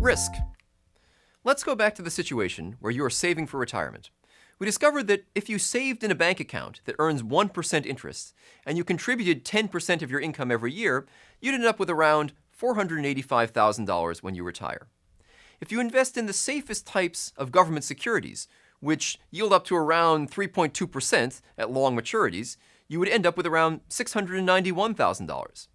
Risk. Let's go back to the situation where you are saving for retirement. We discovered that if you saved in a bank account that earns 1% interest and you contributed 10% of your income every year, you'd end up with around $485,000 when you retire. If you invest in the safest types of government securities, which yield up to around 3.2% at long maturities, you would end up with around $691,000.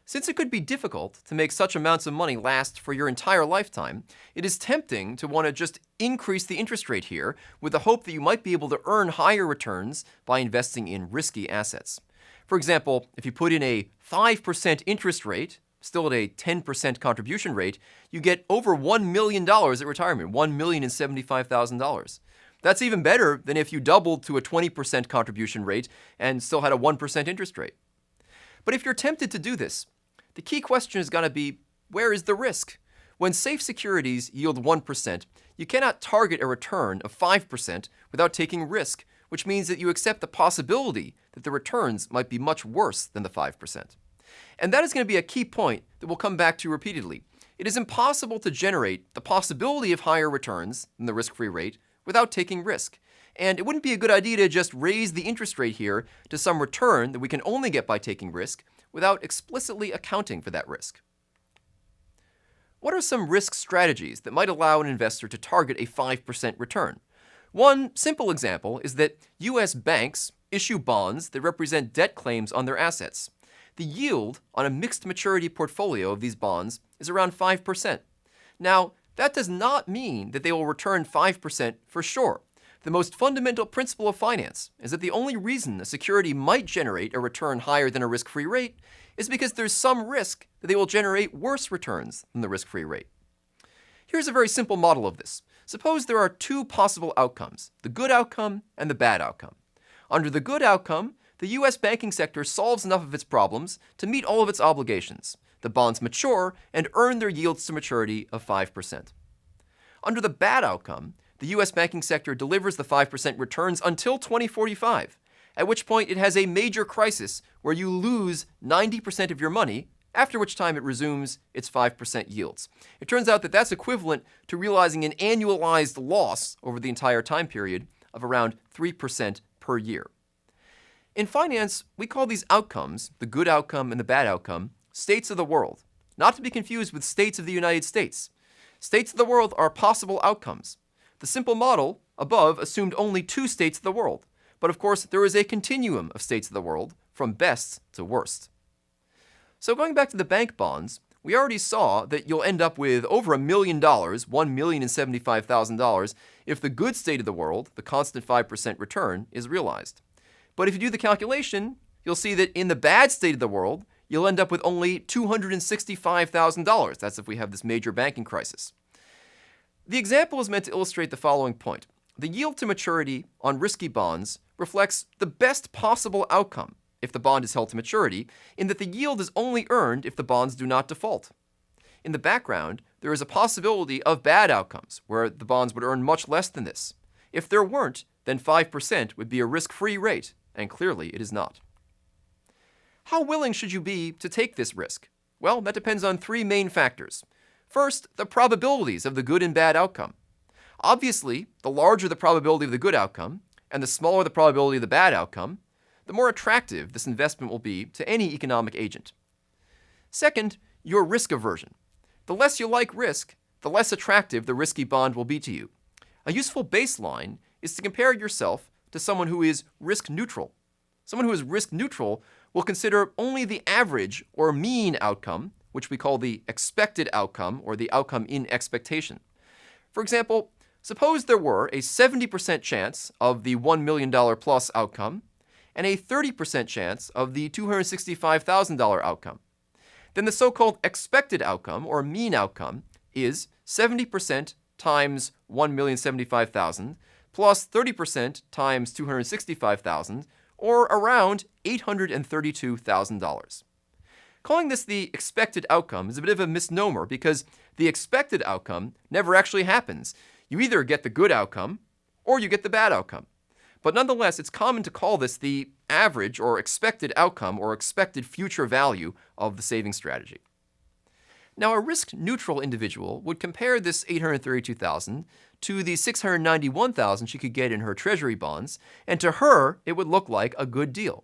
Since it could be difficult to make such amounts of money last for your entire lifetime, it is tempting to want to just increase the interest rate here with the hope that you might be able to earn higher returns by investing in risky assets. For example, if you put in a 5% interest rate, still at a 10% contribution rate, you get over $1 million at retirement, $1,075,000. That's even better than if you doubled to a 20% contribution rate and still had a 1% interest rate. But if you're tempted to do this, the key question is going to be, where is the risk? When safe securities yield 1%, you cannot target a return of 5% without taking risk, which means that you accept the possibility that the returns might be much worse than the 5%. And that is going to be a key point that we'll come back to repeatedly. It is impossible to generate the possibility of higher returns than the risk-free rate without taking risk. And it wouldn't be a good idea to just raise the interest rate here to some return that we can only get by taking risk without explicitly accounting for that risk. What are some risk strategies that might allow an investor to target a 5% return? One simple example is that U.S. banks issue bonds that represent debt claims on their assets. The yield on a mixed maturity portfolio of these bonds is around 5%. Now, that does not mean that they will return 5% for sure. The most fundamental principle of finance is that the only reason a security might generate a return higher than a risk-free rate is because there's some risk that they will generate worse returns than the risk-free rate. Here's a very simple model of this. Suppose there are two possible outcomes, the good outcome and the bad outcome. Under the good outcome, the U.S. banking sector solves enough of its problems to meet all of its obligations. The bonds mature and earn their yields to maturity of 5%. Under the bad outcome, the U.S. banking sector delivers the 5% returns until 2045, at which point it has a major crisis where you lose 90% of your money, after which time it resumes its 5% yields. It turns out that that's equivalent to realizing an annualized loss over the entire time period of around 3% per year. In finance, we call these outcomes, the good outcome and the bad outcome, states of the world, not to be confused with states of the United States. States of the world are possible outcomes. The simple model above assumed only two states of the world, but of course there is a continuum of states of the world, from best to worst. So going back to the bank bonds, we already saw that you'll end up with over $1 million, $1,075,000, if the good state of the world, the constant 5% return, is realized. But if you do the calculation, you'll see that in the bad state of the world, you'll end up with only $265,000. That's if we have this major banking crisis. The example is meant to illustrate the following point. The yield to maturity on risky bonds reflects the best possible outcome if the bond is held to maturity, in that the yield is only earned if the bonds do not default. In the background, there is a possibility of bad outcomes, where the bonds would earn much less than this. If there weren't, then 5% would be a risk-free rate, and clearly it is not. How willing should you be to take this risk? Well, that depends on three main factors. First, the probabilities of the good and bad outcome. Obviously, the larger the probability of the good outcome, and the smaller the probability of the bad outcome, the more attractive this investment will be to any economic agent. Second, your risk aversion. The less you like risk, the less attractive the risky bond will be to you. A useful baseline is to compare yourself to someone who is risk neutral. Someone who is risk neutral will consider only the average or mean outcome, which we call the expected outcome or the outcome in expectation. For example, suppose there were a 70% chance of the $1 million plus outcome and a 30% chance of the $265,000 outcome. Then the so-called expected outcome or mean outcome is 70% times $1,075,000 plus 30% times $265,000, or around $832,000. Calling this the expected outcome is a bit of a misnomer because the expected outcome never actually happens. You either get the good outcome or you get the bad outcome. But nonetheless, it's common to call this the average or expected outcome or expected future value of the saving strategy. Now, a risk-neutral individual would compare this $832,000 to the $691,000 she could get in her treasury bonds, and to her, it would look like a good deal.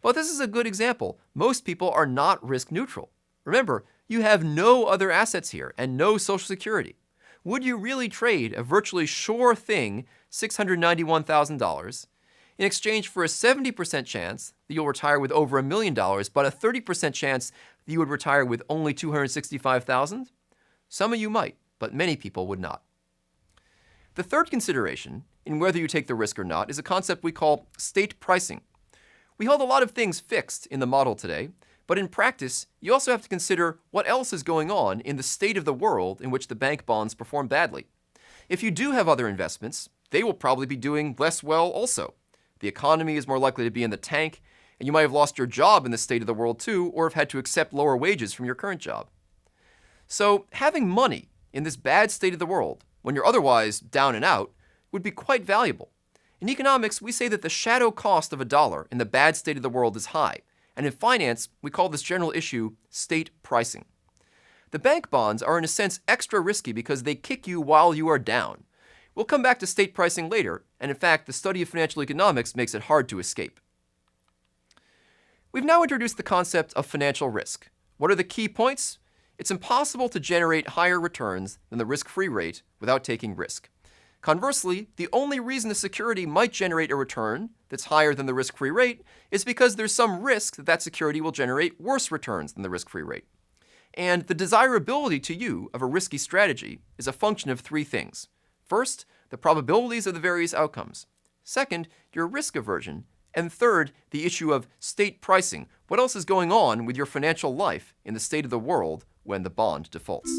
But this is a good example. Most people are not risk-neutral. Remember, you have no other assets here and no Social Security. Would you really trade a virtually sure thing, $691,000, in exchange for a 70% chance that you'll retire with over $1 million, but a 30% chance that you would retire with only $265,000? Some of you might, but many people would not. The third consideration in whether you take the risk or not is a concept we call state pricing. We hold a lot of things fixed in the model today, but in practice, you also have to consider what else is going on in the state of the world in which the bank bonds perform badly. If you do have other investments, they will probably be doing less well also. The economy is more likely to be in the tank, and you might have lost your job in this state of the world too, or have had to accept lower wages from your current job. So having money in this bad state of the world, when you're otherwise down and out, would be quite valuable. In economics, we say that the shadow cost of a dollar in the bad state of the world is high, and in finance, we call this general issue state pricing. The bank bonds are in a sense extra risky because they kick you while you are down. We'll come back to state pricing later, and in fact, the study of financial economics makes it hard to escape. We've now introduced the concept of financial risk. What are the key points? It's impossible to generate higher returns than the risk-free rate without taking risk. Conversely, the only reason a security might generate a return that's higher than the risk-free rate is because there's some risk that that security will generate worse returns than the risk-free rate. And the desirability to you of a risky strategy is a function of three things. First, the probabilities of the various outcomes. Second, your risk aversion. And third, the issue of state pricing. What else is going on with your financial life in the state of the world when the bond defaults?